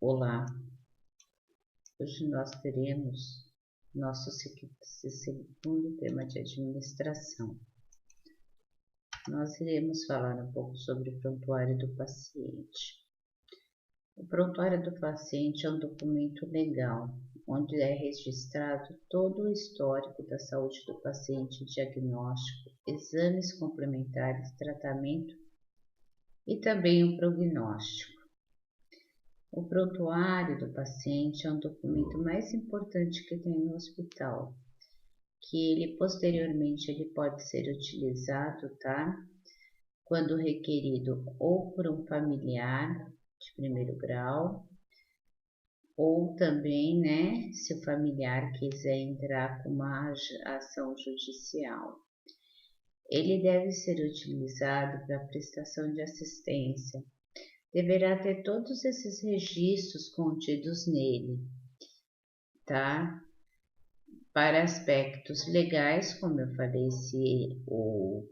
Olá, hoje nós teremos nosso segundo tema de administração. Nós iremos falar um pouco sobre o prontuário do paciente. O prontuário do paciente é um documento legal, onde é registrado todo o histórico da saúde do paciente, diagnóstico, exames complementares, tratamento e também o prognóstico. O prontuário do paciente é um documento mais importante que tem no hospital, que ele posteriormente pode ser utilizado, tá? Quando requerido ou por um familiar de primeiro grau, ou também, né, se o familiar quiser entrar com uma ação judicial. Ele deve ser utilizado para prestação de assistência. Deverá ter todos esses registros contidos nele, tá? Para aspectos legais, como eu falei, se o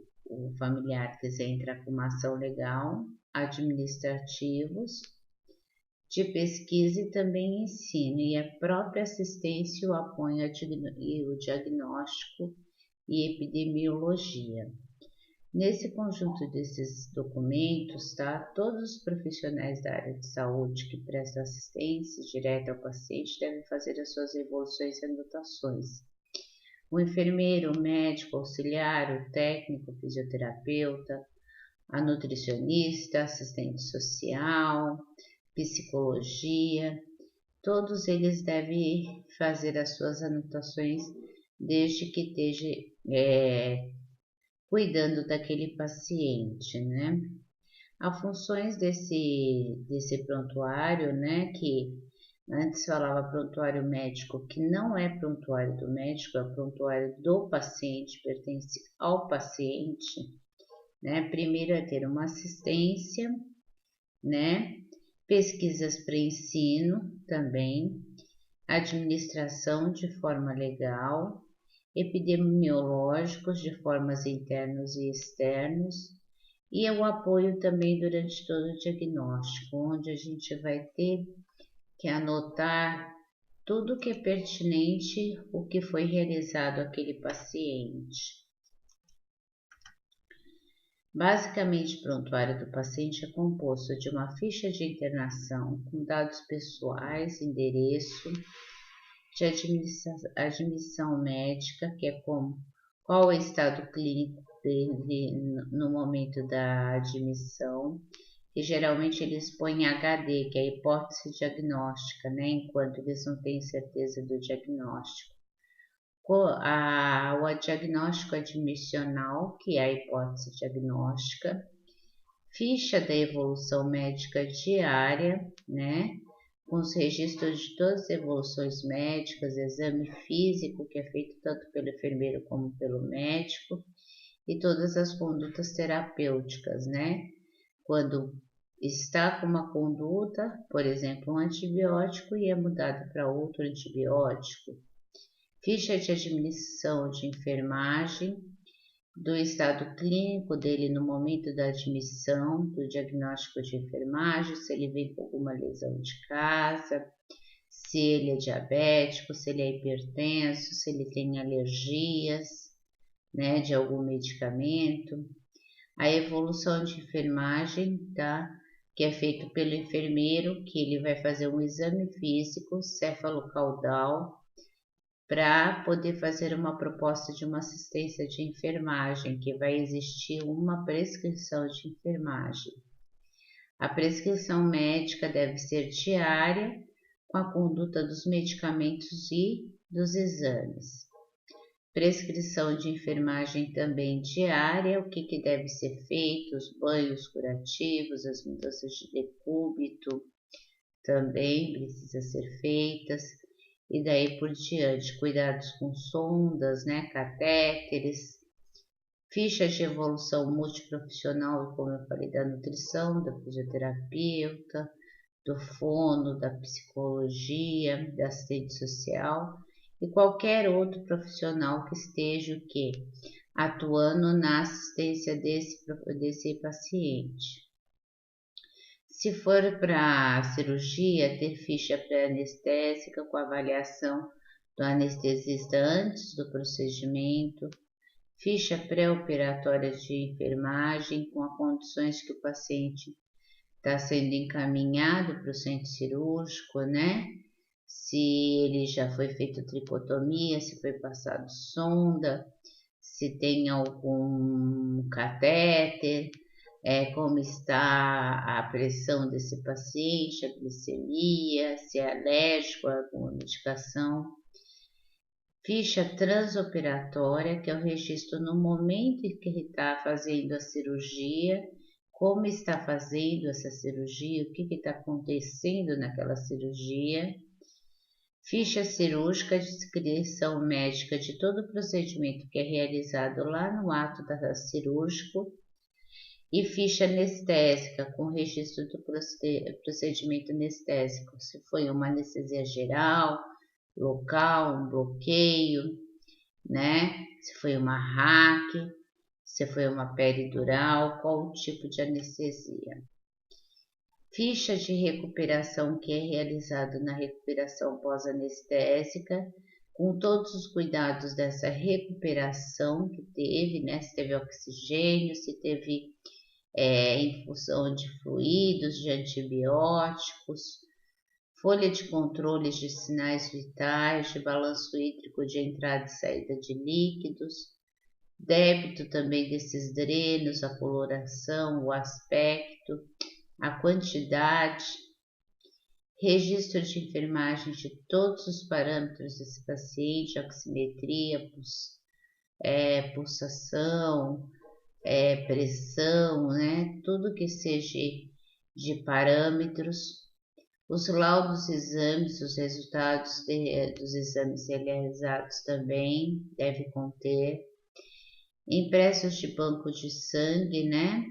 familiar quiser entrar com uma ação legal, administrativos, de pesquisa e também ensino, e a própria assistência, o apoio e o diagnóstico e epidemiologia. Nesse conjunto desses documentos, tá? Todos os profissionais da área de saúde que prestam assistência direta ao paciente devem fazer as suas evoluções e anotações. O enfermeiro, o médico, auxiliar, o técnico, o fisioterapeuta, a nutricionista, assistente social, psicologia, todos eles devem fazer as suas anotações desde que esteja cuidando daquele paciente, né? As funções desse prontuário, né, que antes falava prontuário médico, que não é prontuário do médico, é prontuário do paciente, pertence ao paciente, né? Primeiro é ter uma assistência, né? Pesquisas para ensino também, administração de forma legal, epidemiológicos de formas internos e externos, e o apoio também durante todo o diagnóstico, onde a gente vai ter que anotar tudo que é pertinente, o que foi realizado àquele paciente. Basicamente, o prontuário do paciente é composto de uma ficha de internação com dados pessoais, endereço, de admissão médica, que é como qual é o estado clínico dele no momento da admissão, e geralmente eles põem HD, que é a hipótese diagnóstica, né, enquanto eles não têm certeza do diagnóstico. O diagnóstico admissional, que é a hipótese diagnóstica, ficha da evolução médica diária, né, com os registros de todas as evoluções médicas, exame físico, que é feito tanto pelo enfermeiro como pelo médico, e todas as condutas terapêuticas, né? Quando está com uma conduta, por exemplo, um antibiótico e é mudado para outro antibiótico. Ficha de admissão de enfermagem, do estado clínico dele no momento da admissão, do diagnóstico de enfermagem, se ele vem com alguma lesão de casa, se ele é diabético, se ele é hipertenso, se ele tem alergias, né, de algum medicamento. A evolução de enfermagem, tá? Que é feito pelo enfermeiro, que ele vai fazer um exame físico, cefalocaudal, para poder fazer uma proposta de uma assistência de enfermagem, que vai existir uma prescrição de enfermagem. A prescrição médica deve ser diária, com a conduta dos medicamentos e dos exames. Prescrição de enfermagem também diária, o que deve ser feito, os banhos curativos, as mudanças de decúbito também precisa ser feitas, e daí por diante, cuidados com sondas, né, catéteres, fichas de evolução multiprofissional, como eu falei, da nutrição, da fisioterapeuta, do fono, da psicologia, da assistente social e qualquer outro profissional que esteja atuando na assistência desse paciente. Se for para cirurgia, ter ficha pré-anestésica com avaliação do anestesista antes do procedimento, ficha pré-operatória de enfermagem com as condições que o paciente está sendo encaminhado para o centro cirúrgico, né? Se ele já foi feito tricotomia, se foi passado sonda, se tem algum catéter, como está a pressão desse paciente, a glicemia, se é alérgico a alguma medicação. Ficha transoperatória, que é o registro no momento em que ele está fazendo a cirurgia, como está fazendo essa cirurgia, o que está acontecendo naquela cirurgia. Ficha cirúrgica, descrição médica de todo o procedimento que é realizado lá no ato cirúrgico. E ficha anestésica, com registro do procedimento anestésico, se foi uma anestesia geral, local, um bloqueio, né? Se foi uma RAC, se foi uma peridural, qual o tipo de anestesia. Ficha de recuperação que é realizado na recuperação pós-anestésica, com todos os cuidados dessa recuperação que teve, né? Se teve oxigênio, se teve infusão de fluidos, de antibióticos, folha de controles de sinais vitais, de balanço hídrico de entrada e saída de líquidos, débito também desses drenos, a coloração, o aspecto, a quantidade, registro de enfermagem de todos os parâmetros desse paciente, oximetria, pulsação, pressão, né? Tudo que seja de parâmetros, os laudos dos exames, os resultados dos exames realizados também deve conter, impressos de banco de sangue, né?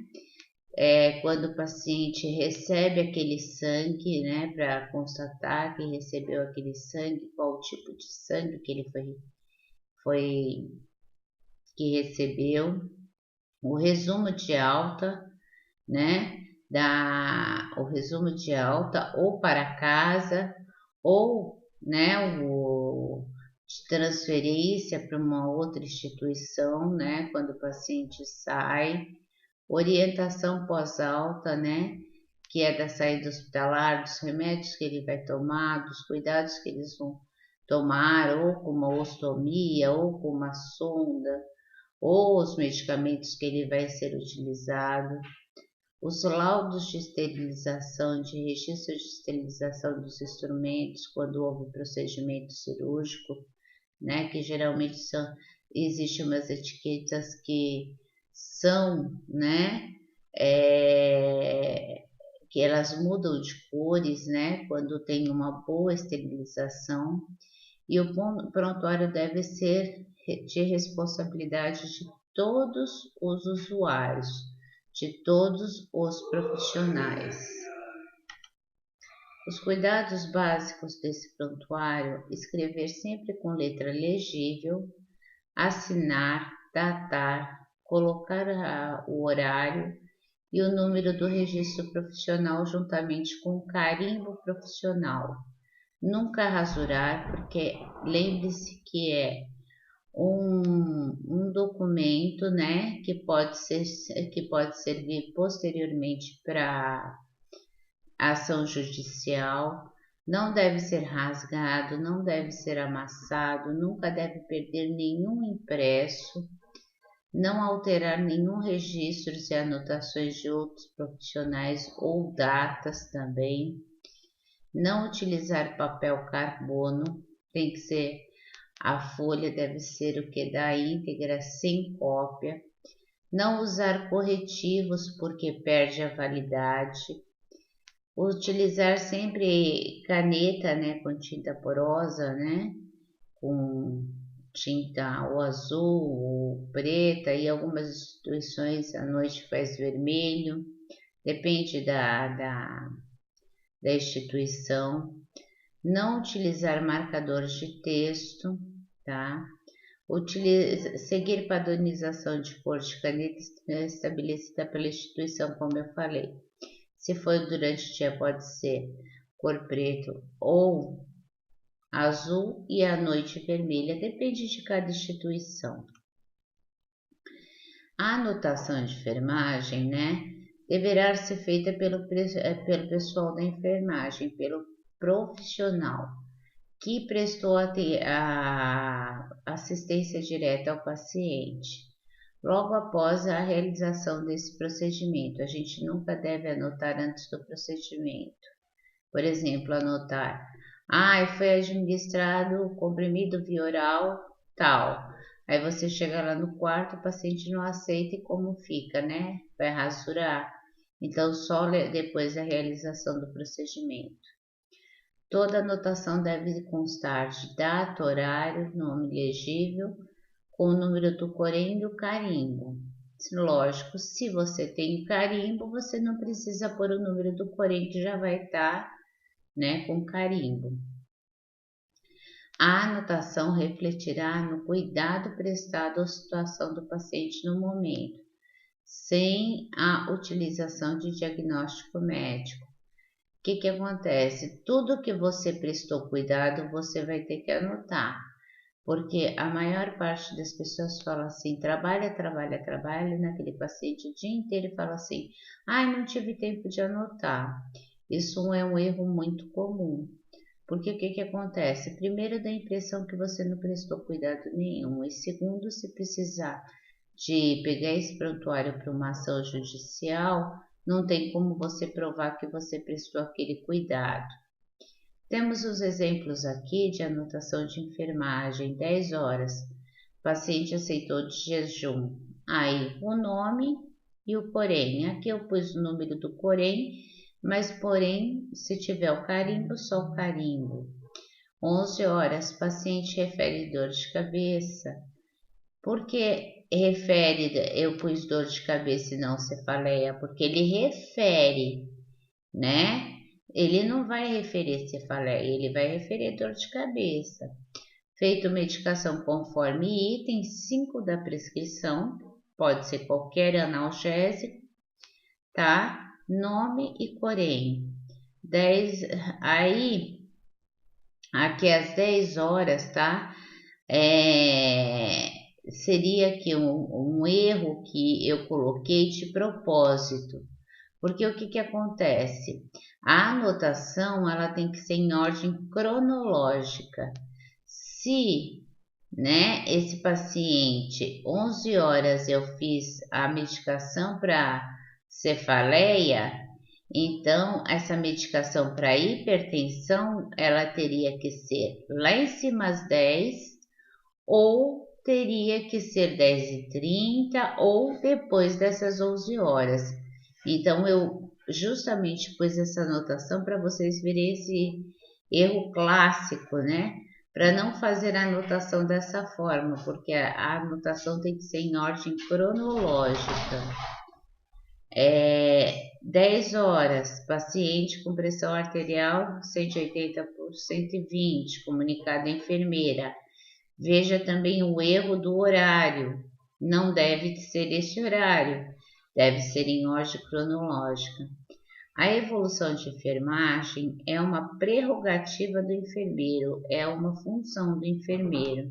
Quando o paciente recebe aquele sangue, né, para constatar que recebeu aquele sangue, qual o tipo de sangue que ele que recebeu, o resumo de alta, né, o resumo de alta ou para casa ou, né, de transferência para uma outra instituição, né, quando o paciente sai. Orientação pós-alta, né, que é da saída hospitalar, dos remédios que ele vai tomar, dos cuidados que eles vão tomar, ou com uma ostomia, ou com uma sonda, ou os medicamentos que ele vai ser utilizado, os laudos de esterilização, de registro de esterilização dos instrumentos, quando houve procedimento cirúrgico, né, que geralmente existem umas etiquetas que são, né, que elas mudam de cores, né, quando tem uma boa esterilização, e o prontuário deve ser de responsabilidade de todos os usuários, de todos os profissionais. Os cuidados básicos desse prontuário: escrever sempre com letra legível, assinar, datar, colocar o horário e o número do registro profissional juntamente com o carimbo profissional. Nunca rasurar, porque lembre-se que é um documento, né, que pode servir posteriormente para ação judicial. Não deve ser rasgado, não deve ser amassado, nunca deve perder nenhum impresso, não alterar nenhum registro e anotações de outros profissionais ou datas também, não utilizar papel carbono, tem que ser, a folha deve ser o que dá íntegra, sem cópia, não usar corretivos porque perde a validade, utilizar sempre caneta, né, com tinta porosa, né, com tinta ou azul ou preta, e algumas instituições à noite faz vermelho, depende da instituição. Não utilizar marcadores de texto, tá? Seguir padronização de cor de caneta estabelecida pela instituição, como eu falei. Se for durante o dia, pode ser cor preto ou azul e à noite vermelha, depende de cada instituição. A anotação de enfermagem, né, deverá ser feita pelo pessoal da enfermagem, pelo profissional que prestou a assistência direta ao paciente. Logo após a realização desse procedimento, a gente nunca deve anotar antes do procedimento. Por exemplo, anotar, foi administrado o comprimido via oral tal. Aí você chega lá no quarto, o paciente não aceita e como fica, né? Vai rasurar. Então, só depois da realização do procedimento. Toda anotação deve constar de data, horário, nome legível, com o número do corém e do carimbo. Lógico, se você tem o carimbo, você não precisa pôr o número do corém, que já vai estar, né, com carimbo. A anotação refletirá no cuidado prestado à situação do paciente no momento, sem a utilização de diagnóstico médico. O que acontece? Tudo que você prestou cuidado, você vai ter que anotar. Porque a maior parte das pessoas fala assim, trabalha naquele paciente o dia inteiro e fala assim, não tive tempo de anotar. Isso é um erro muito comum. Porque o que acontece? Primeiro, dá a impressão que você não prestou cuidado nenhum. E segundo, se precisar de pegar esse prontuário para uma ação judicial, não tem como você provar que você prestou aquele cuidado. Temos os exemplos aqui de anotação de enfermagem, 10 horas. O paciente aceitou de jejum. Aí o nome e o corém. Aqui eu pus o número do corém, mas porém, se tiver o carimbo, só o carimbo. 11 horas, paciente refere dor de cabeça. Por que eu pus dor de cabeça e não cefaleia? Porque ele refere, né? Ele não vai referir cefaleia, ele vai referir dor de cabeça. Feito medicação conforme item 5 da prescrição, pode ser qualquer analgésico, tá? Nome e corém. Aqui às 10 horas, tá? Seria aqui um erro que eu coloquei de propósito. Porque o que acontece? A anotação ela tem que ser em ordem cronológica. Se, né, esse paciente, 11 horas eu fiz a medicação para cefaleia, então essa medicação para hipertensão, ela teria que ser lá em cima às 10 ou teria que ser 10h30 ou depois dessas 11 horas. Então, eu justamente pus essa anotação para vocês verem esse erro clássico, né? Para não fazer a anotação dessa forma, porque a anotação tem que ser em ordem cronológica. 10 horas, paciente com pressão arterial 180 por 120, comunicado à enfermeira. Veja também o erro do horário. Não deve ser esse horário. Deve ser em ordem cronológica. A evolução de enfermagem é uma prerrogativa do enfermeiro, é uma função do enfermeiro.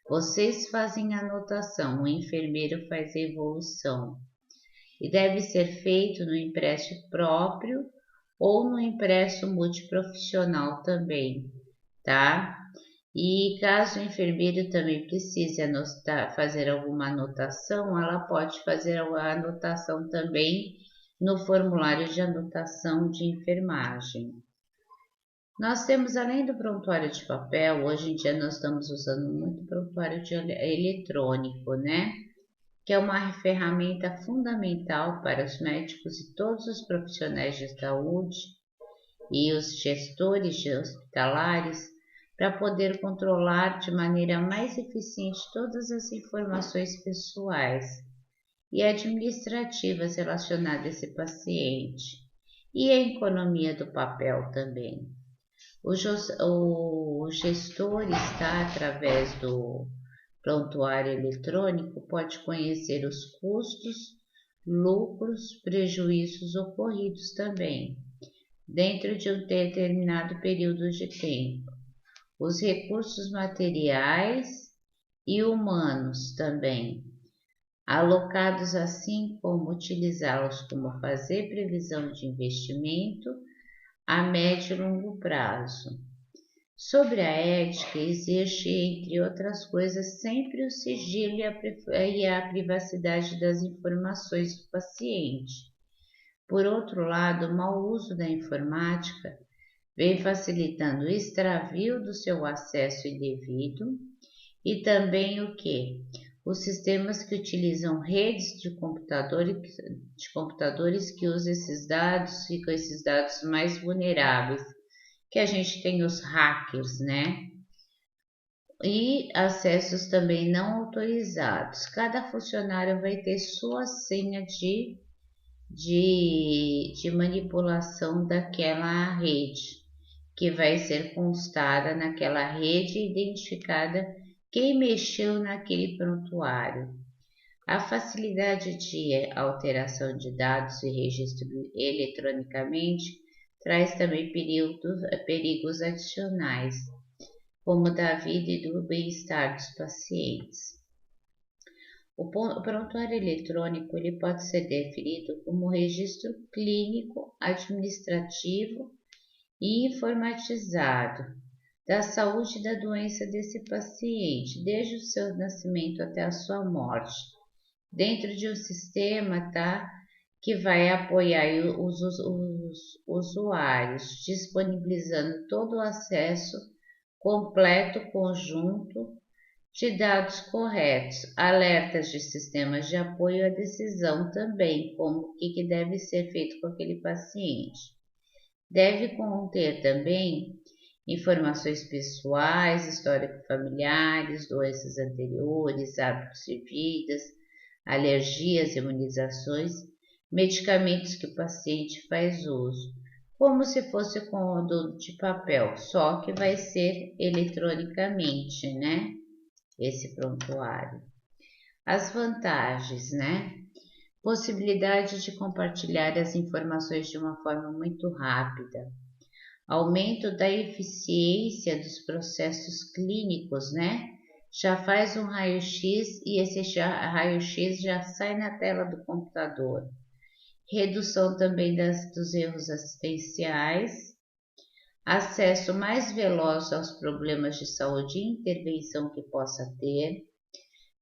Vocês fazem a anotação, o enfermeiro faz a evolução. E deve ser feito no impresso próprio ou no impresso multiprofissional também, tá? E caso o enfermeiro também precise fazer alguma anotação, ela pode fazer a anotação também no formulário de anotação de enfermagem. Nós temos, além do prontuário de papel, hoje em dia nós estamos usando muito prontuário eletrônico, né? Que é uma ferramenta fundamental para os médicos e todos os profissionais de saúde e os gestores de hospitalares para poder controlar de maneira mais eficiente todas as informações pessoais e administrativas relacionadas a esse paciente e a economia do papel também. O gestor está através do prontuário eletrônico, pode conhecer os custos lucros, prejuízos ocorridos também, dentro de um determinado período de tempo. Os recursos materiais e humanos também, alocados assim como utilizá-los como fazer previsão de investimento a médio e longo prazo. Sobre a ética, existe, entre outras coisas, sempre o sigilo e a privacidade das informações do paciente. Por outro lado, o mau uso da informática vem facilitando o extravio do seu acesso indevido e também o que? Os sistemas que utilizam redes de computadores que usam esses dados, ficam esses dados mais vulneráveis, que a gente tem os hackers, né? E acessos também não autorizados. Cada funcionário vai ter sua senha de manipulação daquela rede, que vai ser constada naquela rede e identificada quem mexeu naquele prontuário. A facilidade de alteração de dados e registro eletronicamente traz também perigos adicionais, como da vida e do bem-estar dos pacientes. O prontuário eletrônico ele pode ser definido como registro clínico, administrativo e informatizado da saúde e da doença desse paciente, desde o seu nascimento até a sua morte, dentro de um sistema, tá? Que vai apoiar os usuários, disponibilizando todo o acesso completo conjunto de dados corretos, alertas de sistemas de apoio à decisão também, como o que deve ser feito com aquele paciente. Deve conter também informações pessoais, histórico familiares, doenças anteriores, hábitos de vidas, alergias, imunizações, medicamentos que o paciente faz uso, como se fosse com de papel, só que vai ser eletronicamente, né? Esse prontuário. As vantagens, né? Possibilidade de compartilhar as informações de uma forma muito rápida. Aumento da eficiência dos processos clínicos, né? Já faz um raio-x e esse raio-x já sai na tela do computador. Redução também dos erros assistenciais. Acesso mais veloz aos problemas de saúde e intervenção que possa ter.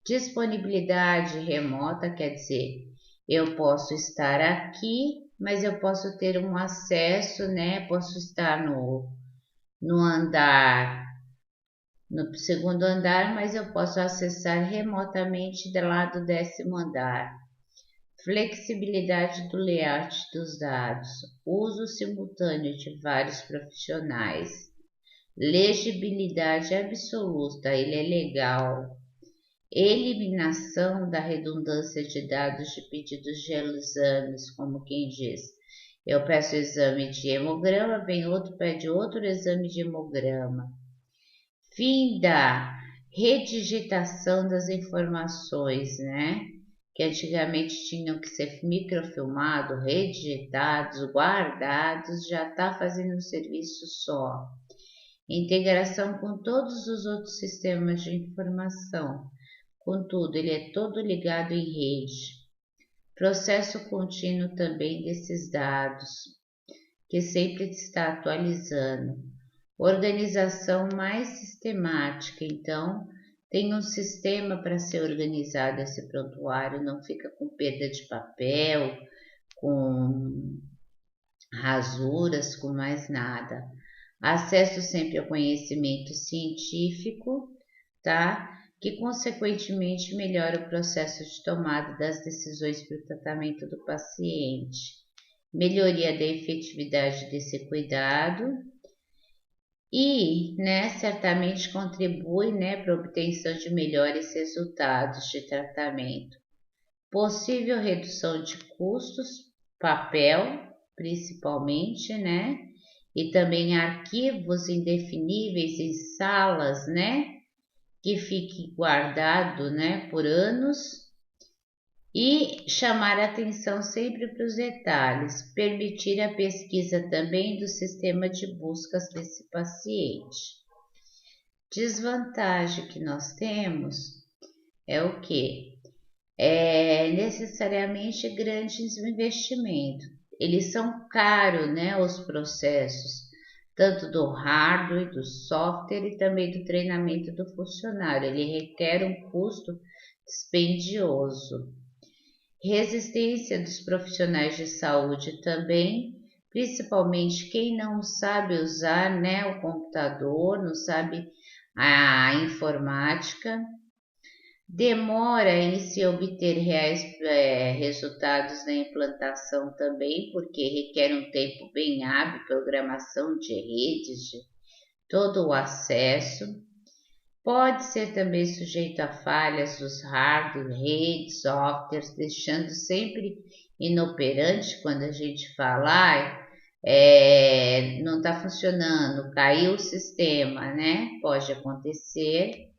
Disponibilidade remota, quer dizer, eu posso estar aqui, mas eu posso ter um acesso, né? Posso estar no andar, no segundo andar, mas eu posso acessar remotamente lá do 10º andar. Flexibilidade do layout dos dados, uso simultâneo de vários profissionais, legibilidade absoluta, ele é legal. Eliminação da redundância de dados de pedidos de exames, como quem diz, eu peço exame de hemograma, vem outro, pede outro exame de hemograma. Fim da redigitação das informações, né? Que antigamente tinham que ser microfilmados, redigitados, guardados, já está fazendo um serviço só. Integração com todos os outros sistemas de informação. Contudo, ele é todo ligado em rede. Processo contínuo também desses dados, que sempre está atualizando. Organização mais sistemática, então, tem um sistema para ser organizado esse prontuário, não fica com perda de papel, com rasuras, com mais nada. Acesso sempre ao conhecimento científico, tá? Que consequentemente melhora o processo de tomada das decisões para o tratamento do paciente, melhoria da efetividade desse cuidado e, né, certamente contribui, né, para a obtenção de melhores resultados de tratamento. Possível redução de custos, papel, principalmente, né, e também arquivos indefiníveis em salas, né, que fique guardado, né, por anos, E chamar atenção sempre para os detalhes, permitir a pesquisa também do sistema de buscas desse paciente. Desvantagem que nós temos é o quê? É necessariamente grandes investimentos. Eles são caros, né, os processos, tanto do hardware, do software e também do treinamento do funcionário. Ele requer um custo dispendioso. Resistência dos profissionais de saúde também, principalmente quem não sabe usar, né, o computador, não sabe a informática. Demora em se obter reais resultados na implantação também, porque requer um tempo bem hábil, programação de redes, de todo o acesso. Pode ser também sujeito a falhas dos hardware, redes, softwares, deixando sempre inoperante quando a gente fala, não está funcionando, caiu o sistema, né? Pode acontecer.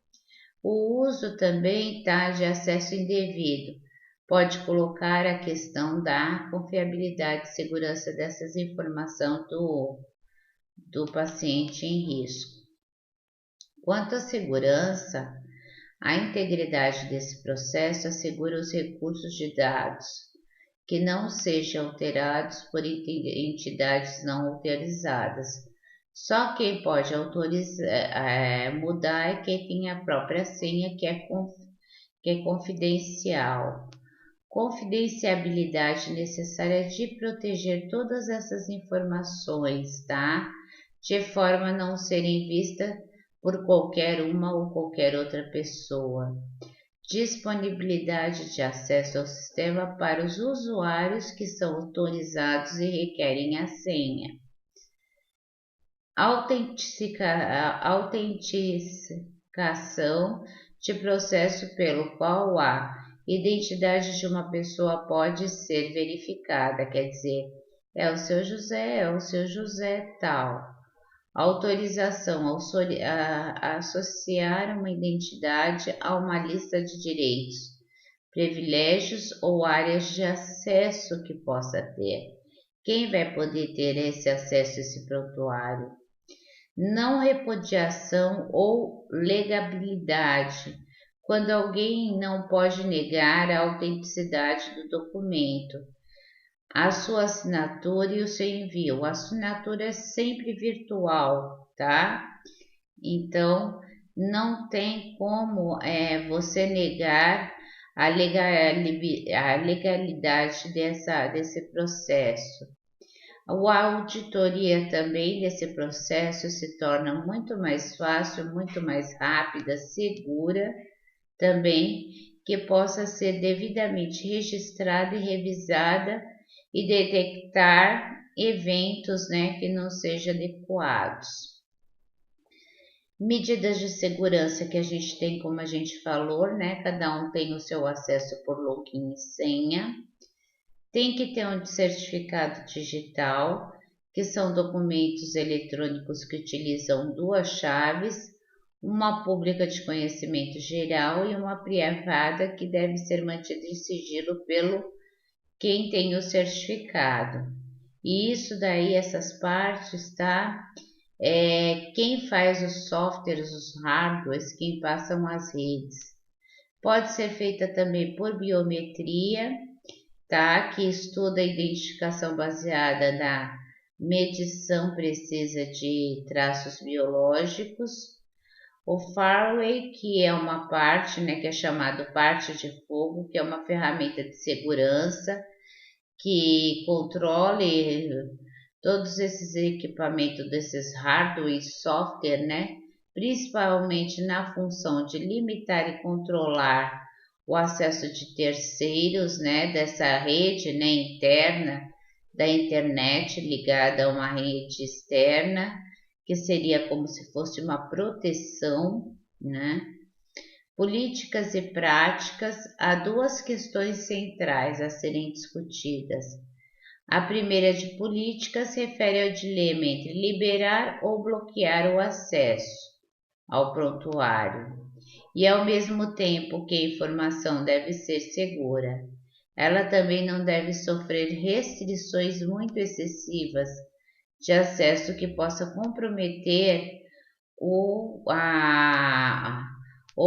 O uso também de acesso indevido. Pode colocar a questão da confiabilidade e segurança dessas informações do paciente em risco. Quanto à segurança, a integridade desse processo assegura os recursos de dados que não sejam alterados por entidades não autorizadas. Só quem pode mudar é quem tem a própria senha, que é confidencial. Confidencialidade necessária de proteger todas essas informações, tá? De forma a não serem vistas por qualquer uma ou qualquer outra pessoa. Disponibilidade de acesso ao sistema para os usuários que são autorizados e requerem a senha. Autenticação de processo pelo qual a identidade de uma pessoa pode ser verificada, quer dizer, é o seu José tal. Autorização a associar uma identidade a uma lista de direitos, privilégios ou áreas de acesso que possa ter. Quem vai poder ter esse acesso a esse prontuário? Não repudiação ou legabilidade, quando alguém não pode negar a autenticidade do documento, a sua assinatura e o seu envio. A assinatura é sempre virtual, tá? Então, não tem como você negar a legalidade desse processo. A auditoria também desse processo se torna muito mais fácil, muito mais rápida, segura também, que possa ser devidamente registrada e revisada e detectar eventos, né, que não sejam adequados. Medidas de segurança que a gente tem, como a gente falou, né, cada um tem o seu acesso por login e senha. Tem que ter um certificado digital, que são documentos eletrônicos que utilizam duas chaves, uma pública de conhecimento geral e uma privada que deve ser mantida em sigilo pelo quem tem o certificado. E isso daí, essas partes, tá? Quem faz os softwares, os hardwares, quem passam as redes. Pode ser feita também por biometria, tá? Que estuda a identificação baseada na medição precisa de traços biológicos. O Firewall, que é uma parte, né, que é chamado parte de fogo, que é uma ferramenta de segurança que controle todos esses equipamentos, desses hardware e software, né, principalmente na função de limitar e controlar o acesso de terceiros, né, dessa rede, né, interna da internet ligada a uma rede externa, que seria como se fosse uma proteção, né? Políticas e práticas, há duas questões centrais a serem discutidas. A primeira de política se refere ao dilema entre liberar ou bloquear o acesso ao prontuário, e ao mesmo tempo que a informação deve ser segura. Ela também não deve sofrer restrições muito excessivas de acesso que possa comprometer ou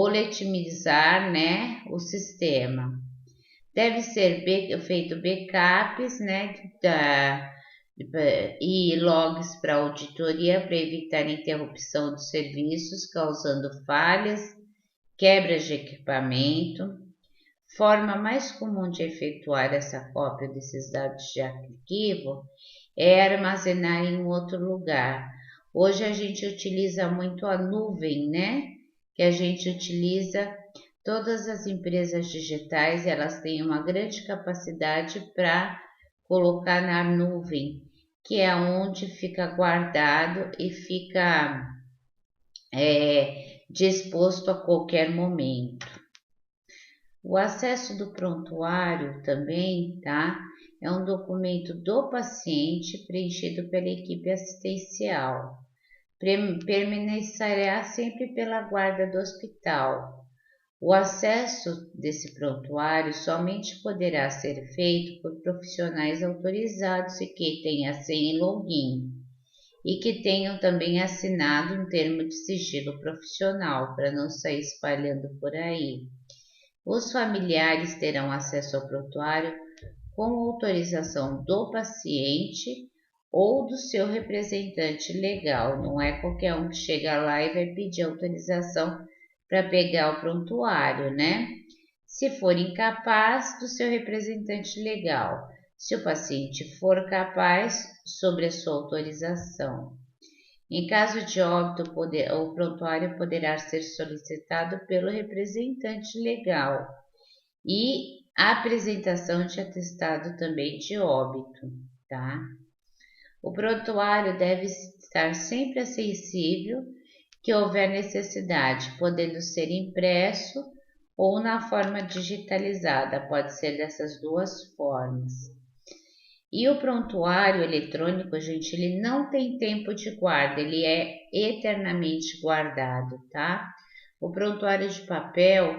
legitimizar, né, o sistema. Deve ser feito backups, né, e logs para auditoria para evitar interrupção dos serviços, causando falhas, quebras de equipamento. Forma mais comum de efetuar essa cópia desses dados de arquivo é armazenar em outro lugar. Hoje a gente utiliza muito a nuvem, né? Que a gente utiliza, todas as empresas digitais, elas têm uma grande capacidade para colocar na nuvem, que é onde fica guardado e fica disposto a qualquer momento. O acesso do prontuário também, tá? É um documento do paciente preenchido pela equipe assistencial. Permanecerá sempre pela guarda do hospital. O acesso desse prontuário somente poderá ser feito por profissionais autorizados e que tenham senha e login, e que tenham também assinado um termo de sigilo profissional para não sair espalhando por aí. Os familiares terão acesso ao prontuário com autorização do paciente ou do seu representante legal. Não é qualquer um que chega lá e vai pedir autorização para pegar o prontuário, né? Se for incapaz, do seu representante legal. Se o paciente for capaz, sobre a sua autorização. Em caso de óbito, o prontuário poderá ser solicitado pelo representante legal e a apresentação de atestado também de óbito, tá? O prontuário deve estar sempre acessível que houver necessidade, podendo ser impresso ou na forma digitalizada, pode ser dessas duas formas. E o prontuário eletrônico, gente, ele não tem tempo de guarda, ele é eternamente guardado, tá? O prontuário de papel,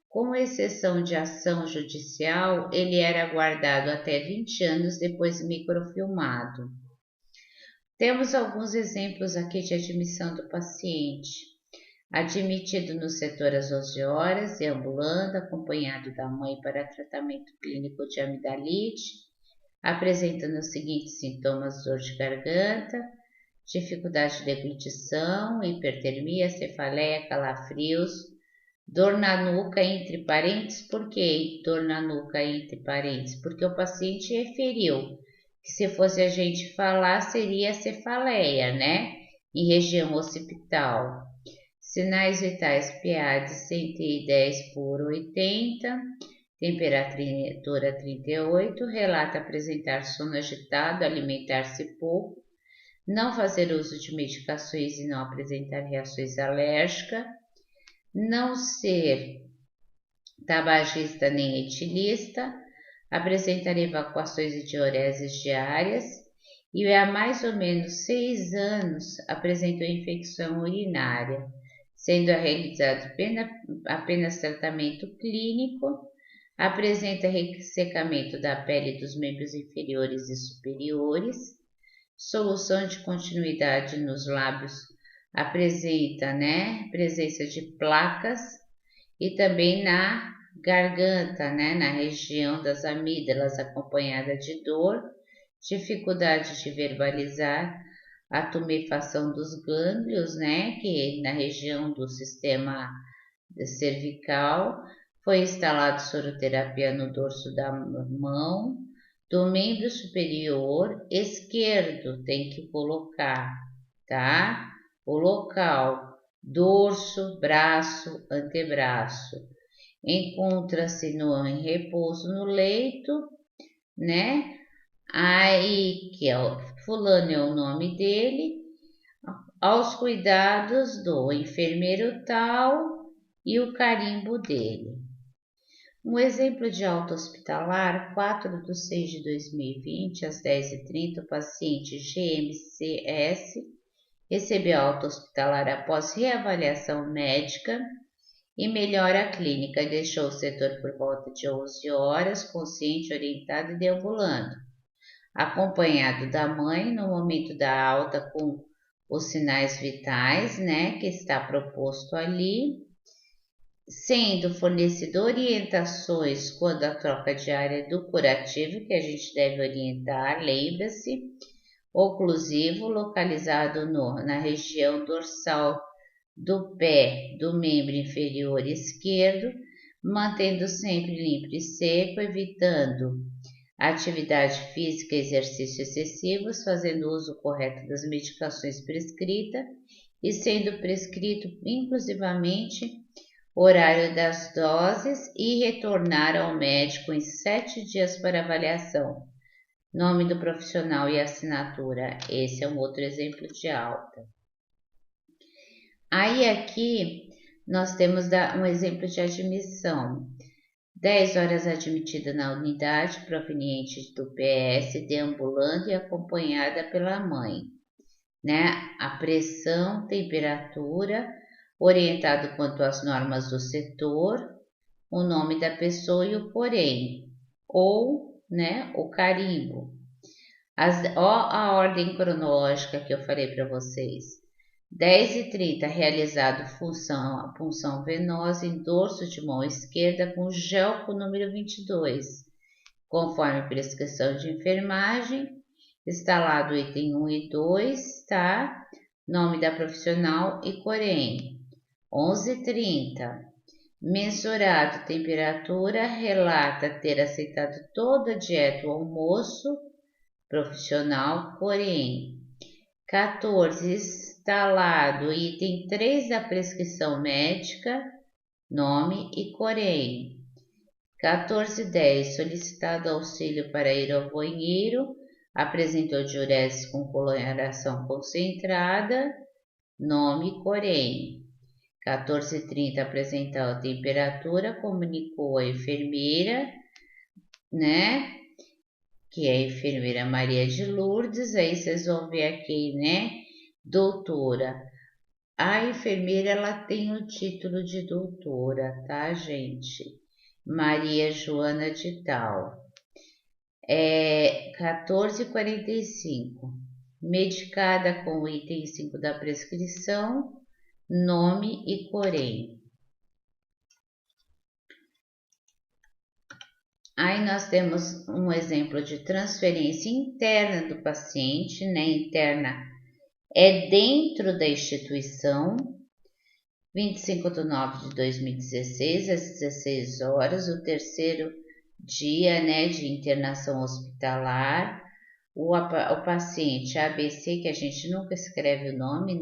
com exceção de ação judicial, ele era guardado até 20 anos depois microfilmado. Temos alguns exemplos aqui de admissão do paciente. Admitido no setor às 11 horas, deambulando, acompanhado da mãe para tratamento clínico de amidalite, apresentando os seguintes sintomas: dor de garganta, dificuldade de deglutição, hipertermia, cefaleia, calafrios, dor na nuca, entre parênteses. Por que dor na nuca, entre parênteses? Porque o paciente referiu que se fosse a gente falar, seria cefaleia, né? Em região occipital. Sinais vitais PA de 110 por 80, temperatura 38, relata apresentar sono agitado, alimentar-se pouco, não fazer uso de medicações e não apresentar reações alérgicas, não ser tabagista nem etilista, apresentar evacuações e diureses diárias e há mais ou menos 6 anos apresentou infecção urinária, sendo realizado apenas tratamento clínico, apresenta ressecamento da pele dos membros inferiores e superiores, solução de continuidade nos lábios, apresenta, né, presença de placas e também na garganta, né, na região das amígdalas, acompanhada de dor, dificuldade de verbalizar, a tumefação dos gânglios, né, que na região do sistema cervical. Foi instalado soroterapia no dorso da mão, do membro superior esquerdo, tem que colocar, tá? O local, dorso, braço, antebraço. Encontra-se em repouso no leito, né? Aí, que é o fulano é o nome dele, aos cuidados do enfermeiro tal e o carimbo dele. Um exemplo de alta hospitalar, 4/6/2020, às 10h30, o paciente GMCS recebeu alta hospitalar após reavaliação médica e melhora clínica. Deixou o setor por volta de 11 horas, consciente, orientado e deambulando, acompanhado da mãe no momento da alta com os sinais vitais, né, que está proposto ali, sendo fornecido orientações quando a troca diária do curativo, que a gente deve orientar, lembra-se, oclusivo, localizado na região dorsal do pé do membro inferior esquerdo, mantendo sempre limpo e seco, evitando atividade física e exercícios excessivos, fazendo uso correto das medicações prescritas e sendo prescrito inclusivamente horário das doses e retornar ao médico em 7 dias para avaliação. Nome do profissional e assinatura. Esse é um outro exemplo de alta. Aí aqui nós temos um exemplo de admissão. 10 horas admitida na unidade proveniente do PS, deambulando e acompanhada pela mãe, né? A pressão, temperatura, orientado quanto às normas do setor, o nome da pessoa e o porém, ou, né, o carimbo. A ordem cronológica que eu falei para vocês. 10h30, realizado a punção venosa em dorso de mão esquerda com gel com número 22, conforme prescrição de enfermagem. Está lá do item 1 e 2, tá? Nome da profissional e corém. 11h30, mensurado temperatura, relata ter aceitado toda a dieta, o almoço, profissional, corém. 14, instalado item 3 da prescrição médica, nome e corém. 14:10, solicitado auxílio para ir ao banheiro, apresentou diurese com coloração concentrada, nome e corém. 14:30, apresentou temperatura, comunicou a enfermeira, né? Que é a enfermeira Maria de Lourdes. Aí vocês vão ver aqui, né? Doutora. A enfermeira, ela tem o título de doutora, tá, gente? Maria Joana de Tal. 14:45. Medicada com o item 5 da prescrição, nome e corém. Aí nós temos um exemplo de transferência interna do paciente, né? Interna é dentro da instituição. 25/9/2016, às 16 horas, o terceiro dia, né, de internação hospitalar. O paciente ABC, que a gente nunca escreve o nome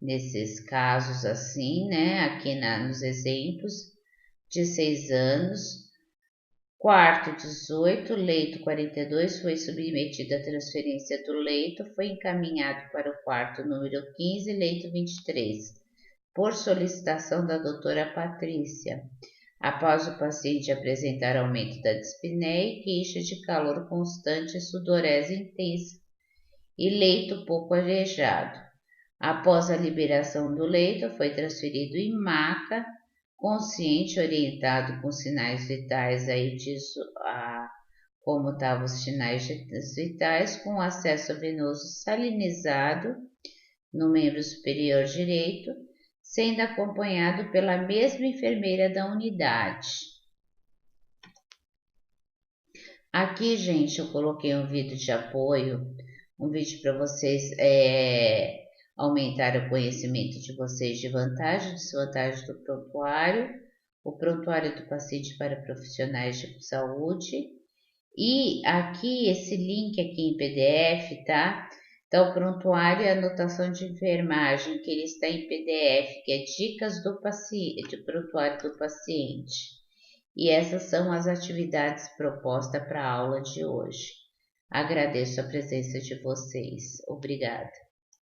nesses casos assim, né, aqui nos exemplos, de 6 anos. Quarto 18, leito 42, foi submetido à transferência do leito, foi encaminhado para o quarto número 15, leito 23, por solicitação da doutora Patrícia, após o paciente apresentar aumento da dispneia e queixa de calor constante e sudorese intensa, e leito pouco arejado. Após a liberação do leito, foi transferido em maca, consciente, orientado com sinais vitais, aí diz como estavam os sinais vitais, com acesso venoso salinizado no membro superior direito, sendo acompanhado pela mesma enfermeira da unidade. Aqui, gente, eu coloquei um vídeo de apoio, um vídeo para vocês aumentar o conhecimento de vocês de vantagem e desvantagem do prontuário, o prontuário do paciente para profissionais de saúde. E aqui, esse link aqui em PDF, tá? Então, o prontuário e a anotação de enfermagem, que ele está em PDF, que é dicas do paciente, prontuário do paciente. E essas são as atividades propostas para a aula de hoje. Agradeço a presença de vocês. Obrigada.